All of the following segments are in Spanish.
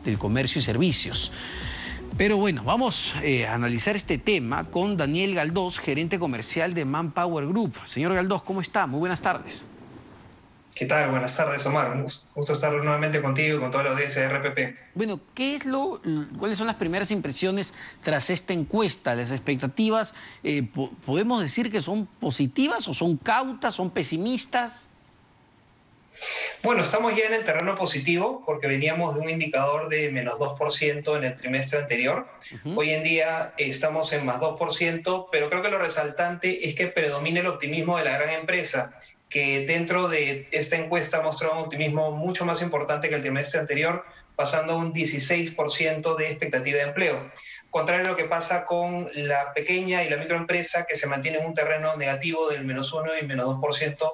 del comercio y servicios. Pero bueno, vamos a analizar este tema con Daniel Galdós, gerente comercial de Manpower Group. Señor Galdós, ¿cómo está? Muy buenas tardes. ¿Qué tal? Buenas tardes, Omar. Un gusto estar nuevamente contigo y con toda la audiencia de RPP. Bueno, ¿cuáles son las primeras impresiones tras esta encuesta? ¿Las expectativas podemos decir que son positivas o son cautas, son pesimistas? Bueno, estamos ya en el terreno positivo porque veníamos de un indicador de menos 2% en el trimestre anterior. Hoy en día estamos en más 2%, pero creo que lo resaltante es que predomina el optimismo de la gran empresa, que dentro de esta encuesta ha mostrado un optimismo mucho más importante que el trimestre anterior, pasando a un 16% de expectativa de empleo. Contrario a lo que pasa con la pequeña y la microempresa, que se mantiene en un terreno negativo del menos 1 y menos 2%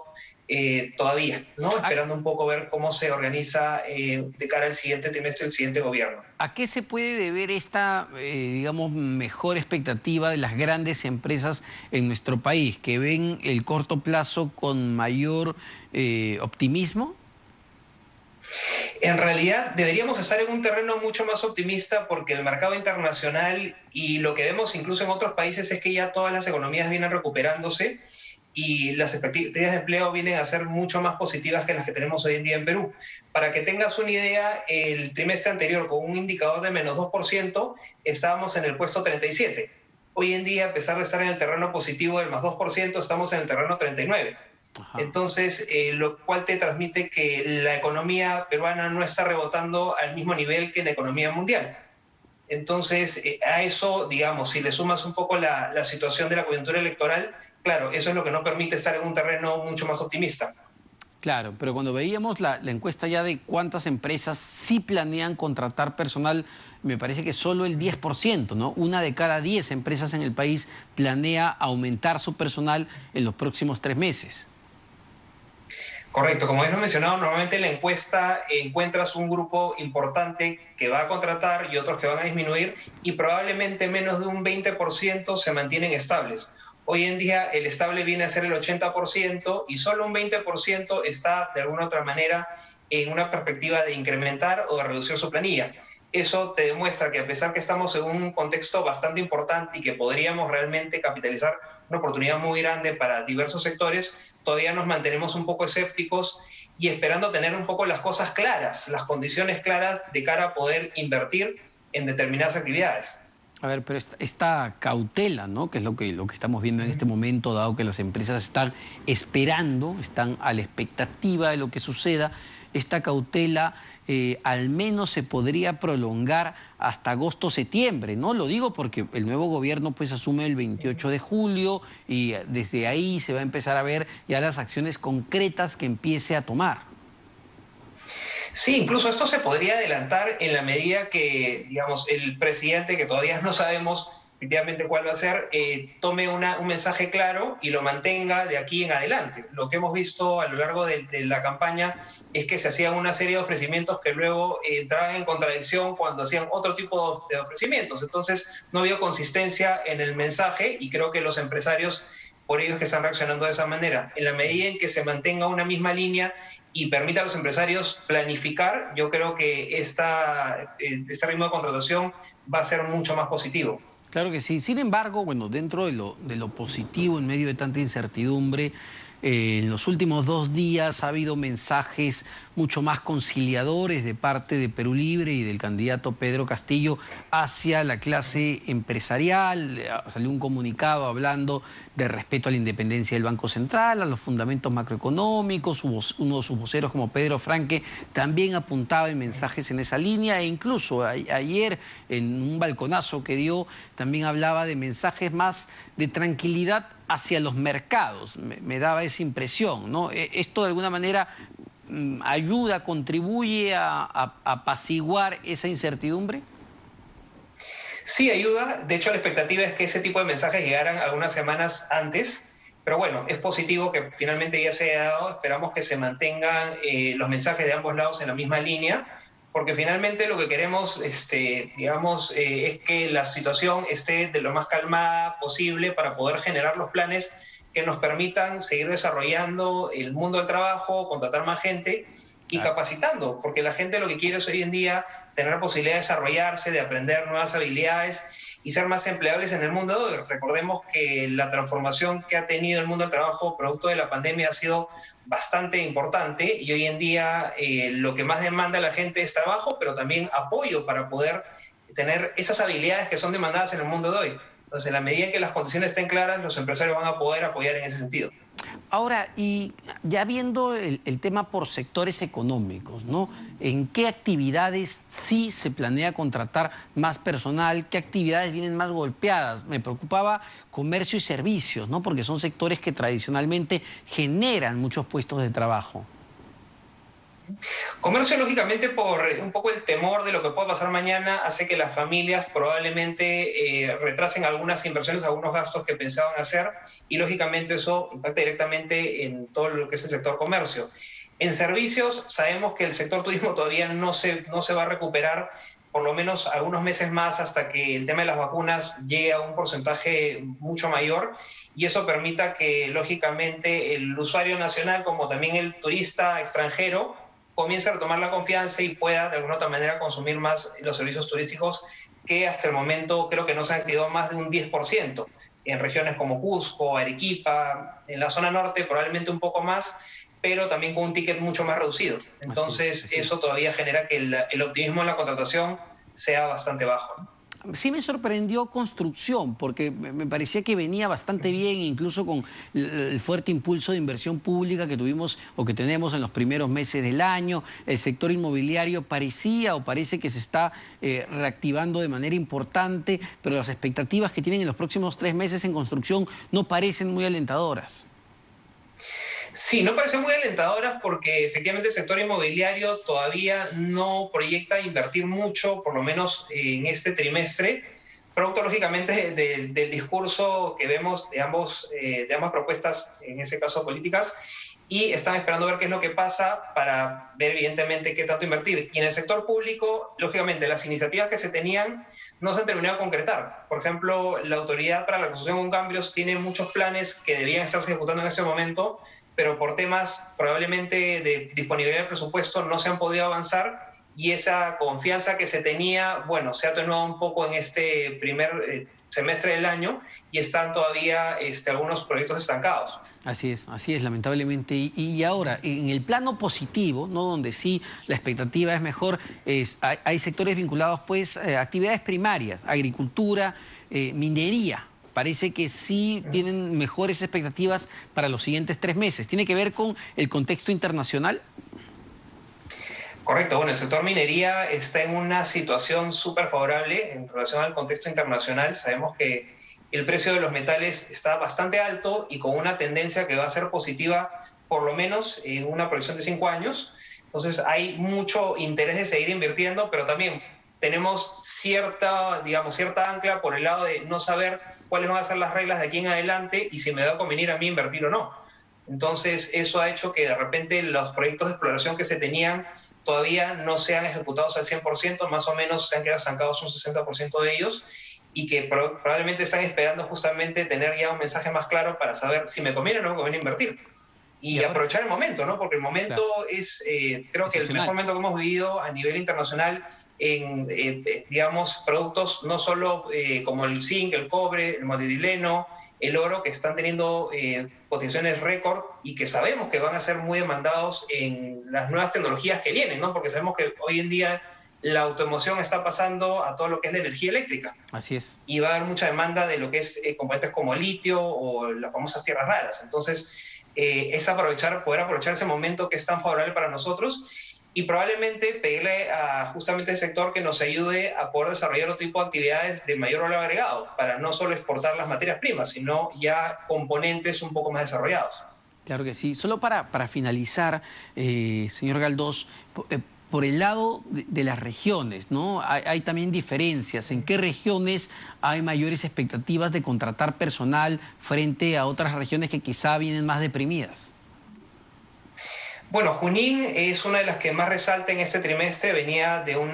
todavía, ¿no? Esperando un poco ver cómo se organiza de cara al siguiente trimestre el siguiente gobierno. ¿A qué se puede deber esta, digamos, mejor expectativa de las grandes empresas en nuestro país, que ven el corto plazo con mayor optimismo? En realidad deberíamos estar en un terreno mucho más optimista porque el mercado internacional y lo que vemos incluso en otros países es que ya todas las economías vienen recuperándose y las expectativas de empleo vienen a ser mucho más positivas que las que tenemos hoy en día en Perú. Para que tengas una idea, el trimestre anterior con un indicador de menos 2% estábamos en el puesto 37. Hoy en día, a pesar de estar en el terreno positivo del más 2%, estamos en el terreno 39. Ajá. Entonces, lo cual te transmite que la economía peruana no está rebotando al mismo nivel que la economía mundial. Entonces, a eso, digamos, si le sumas un poco la situación de la coyuntura electoral, claro, eso es lo que no permite estar en un terreno mucho más optimista. Claro, pero cuando veíamos la encuesta ya de cuántas empresas sí planean contratar personal, me parece que solo el 10%, ¿no? Una de cada 10 empresas en el país planea aumentar su personal en los próximos 3 meses. Correcto, como hemos mencionado, normalmente en la encuesta encuentras un grupo importante que va a contratar y otros que van a disminuir y probablemente menos de un 20% se mantienen estables. Hoy en día el estable viene a ser el 80% y solo un 20% está de alguna otra manera en una perspectiva de incrementar o de reducir su planilla. Eso te demuestra que a pesar que estamos en un contexto bastante importante y que podríamos realmente capitalizar una oportunidad muy grande para diversos sectores, todavía nos mantenemos un poco escépticos y esperando tener un poco las cosas claras, las condiciones claras de cara a poder invertir en determinadas actividades. A ver, pero esta cautela, ¿no? Que es lo que estamos viendo en este momento, dado que las empresas están esperando, están a la expectativa de lo que suceda, esta cautela al menos se podría prolongar hasta agosto-septiembre, ¿no? Lo digo porque el nuevo gobierno pues asume el 28 de julio y desde ahí se va a empezar a ver ya las acciones concretas que empiece a tomar. Sí, incluso esto se podría adelantar en la medida que, digamos, el presidente, que todavía no sabemos efectivamente cuál va a ser, tome un mensaje claro y lo mantenga de aquí en adelante. Lo que hemos visto a lo largo de la campaña es que se hacían una serie de ofrecimientos que luego entraban en contradicción cuando hacían otro tipo de ofrecimientos. Entonces no había consistencia en el mensaje y creo que los empresarios, por ello es que están reaccionando de esa manera. En la medida en que se mantenga una misma línea y permita a los empresarios planificar, yo creo que este ritmo de contratación va a ser mucho más positivo. Claro que sí. Sin embargo, bueno, dentro de lo positivo, en medio de tanta incertidumbre, en los últimos 2 días ha habido mensajes mucho más conciliadores de parte de Perú Libre y del candidato Pedro Castillo hacia la clase empresarial. Salió un comunicado hablando de respeto a la independencia del Banco Central, a los fundamentos macroeconómicos. Uno de sus voceros, como Pedro Franque, también apuntaba en mensajes en esa línea, e incluso ayer en un balconazo que dio también hablaba de mensajes más de tranquilidad hacia los mercados. Me daba esa impresión, ¿no? Esto de alguna manera ayuda, contribuye a apaciguar esa incertidumbre. Sí, ayuda. De hecho, la expectativa es que ese tipo de mensajes llegaran algunas semanas antes. Pero bueno, es positivo que finalmente ya se haya dado. Esperamos que se mantengan los mensajes de ambos lados en la misma línea, porque finalmente lo que queremos, digamos, es que la situación esté de lo más calmada posible para poder generar los planes que nos permitan seguir desarrollando el mundo del trabajo, contratar más gente y capacitando, porque la gente lo que quiere es hoy en día tener la posibilidad de desarrollarse, de aprender nuevas habilidades y ser más empleables en el mundo de hoy. Recordemos que la transformación que ha tenido el mundo del trabajo producto de la pandemia ha sido bastante importante y hoy en día lo que más demanda la gente es trabajo, pero también apoyo para poder tener esas habilidades que son demandadas en el mundo de hoy. Entonces, en la medida en que las condiciones estén claras, los empresarios van a poder apoyar en ese sentido. Ahora, y ya viendo el tema por sectores económicos, ¿no? ¿En qué actividades sí se planea contratar más personal? ¿Qué actividades vienen más golpeadas? Me preocupaba comercio y servicios, ¿no? Porque son sectores que tradicionalmente generan muchos puestos de trabajo. Comercio, lógicamente, por un poco el temor de lo que pueda pasar mañana, hace que las familias probablemente retrasen algunas inversiones, algunos gastos que pensaban hacer, y lógicamente eso impacta directamente en todo lo que es el sector comercio. En servicios, sabemos que el sector turismo todavía no se va a recuperar, por lo menos algunos meses más, hasta que el tema de las vacunas llegue a un porcentaje mucho mayor, y eso permita que, lógicamente, el usuario nacional, como también el turista extranjero, comience a retomar la confianza y pueda de alguna otra manera consumir más los servicios turísticos que hasta el momento creo que no se han activado más de un 10%. En regiones como Cusco, Arequipa, en la zona norte probablemente un poco más, pero también con un ticket mucho más reducido. Entonces eso todavía genera que el optimismo en la contratación sea bastante bajo, ¿no? Sí me sorprendió construcción, porque me parecía que venía bastante bien, incluso con el fuerte impulso de inversión pública que tuvimos o que tenemos en los primeros meses del año. El sector inmobiliario parecía o parece que se está reactivando de manera importante, pero las expectativas que tienen en los próximos 3 meses en construcción no parecen muy alentadoras. Sí, no parecen muy alentadoras porque efectivamente el sector inmobiliario todavía no proyecta invertir mucho, por lo menos en este trimestre, producto lógicamente del discurso que vemos de ambas propuestas, en ese caso políticas, y están esperando ver qué es lo que pasa para ver evidentemente qué tanto invertir. Y en el sector público, lógicamente, las iniciativas que se tenían no se han terminado de concretar. Por ejemplo, la Autoridad para la Construcción con Cambios tiene muchos planes que deberían estarse ejecutando en ese momento, pero por temas probablemente de disponibilidad de presupuesto no se han podido avanzar y esa confianza que se tenía, bueno, se ha atenuado un poco en este primer semestre del año y están todavía algunos proyectos estancados. Así es, lamentablemente. Y ahora, en el plano positivo, ¿no? Donde sí la expectativa es mejor, hay sectores vinculados pues a actividades primarias, agricultura, minería. Parece que sí tienen mejores expectativas para los siguientes 3 meses. ¿Tiene que ver con el contexto internacional? Correcto, bueno, el sector minería está en una situación súper favorable en relación al contexto internacional. Sabemos que el precio de los metales está bastante alto y con una tendencia que va a ser positiva por lo menos en una proyección de 5 años. Entonces hay mucho interés de seguir invirtiendo, pero también tenemos cierta ancla por el lado de no saber cuáles van a ser las reglas de aquí en adelante y si me va a convenir a mí invertir o no. Entonces eso ha hecho que de repente los proyectos de exploración que se tenían todavía no sean ejecutados al 100%, más o menos se han quedado estancados un 60% de ellos y que probablemente están esperando justamente tener ya un mensaje más claro para saber si me conviene o no me conviene invertir. Y aprovechar el momento, ¿no? Porque el momento es, creo que el mejor momento que hemos vivido a nivel internacional en, digamos, productos no solo como el zinc, el cobre, el molibdeno, el oro, que están teniendo cotizaciones récord y que sabemos que van a ser muy demandados en las nuevas tecnologías que vienen, ¿no? Porque sabemos que hoy en día la automoción está pasando a todo lo que es la energía eléctrica. Así es. Y va a haber mucha demanda de lo que es componentes como litio o las famosas tierras raras. Entonces, es poder aprovechar ese momento que es tan favorable para nosotros y probablemente pedirle a justamente el sector que nos ayude a poder desarrollar otro tipo de actividades de mayor valor agregado, para no solo exportar las materias primas, sino ya componentes un poco más desarrollados. Claro que sí. Solo para finalizar, señor Galdós, por el lado de las regiones, ¿no? Hay también diferencias. ¿En qué regiones hay mayores expectativas de contratar personal frente a otras regiones que quizá vienen más deprimidas? Bueno, Junín es una de las que más resalta en este trimestre, venía de un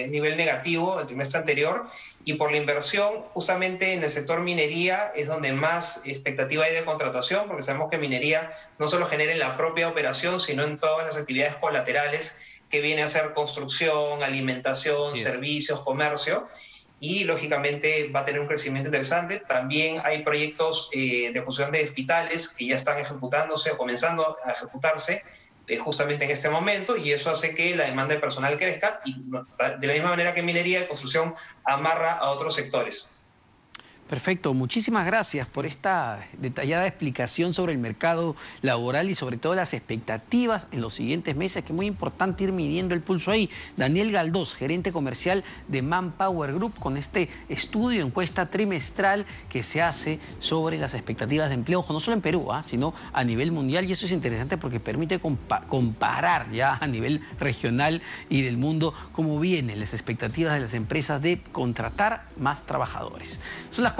nivel negativo el trimestre anterior y por la inversión justamente en el sector minería es donde más expectativa hay de contratación, porque sabemos que minería no solo genera en la propia operación, sino en todas las actividades colaterales que viene a ser construcción, alimentación, Así es. servicios, comercio. Y lógicamente va a tener un crecimiento interesante. También hay proyectos de construcción de hospitales que ya están ejecutándose o comenzando a ejecutarse justamente en este momento, y eso hace que la demanda de personal crezca y de la misma manera que minería y construcción amarra a otros sectores. Perfecto, muchísimas gracias por esta detallada explicación sobre el mercado laboral y sobre todo las expectativas en los siguientes meses, que es muy importante ir midiendo el pulso ahí. Daniel Galdós, gerente comercial de Manpower Group, con este estudio, encuesta trimestral que se hace sobre las expectativas de empleo, no solo en Perú, sino a nivel mundial, y eso es interesante porque permite comparar ya a nivel regional y del mundo cómo vienen las expectativas de las empresas de contratar más trabajadores. Son las 4:50.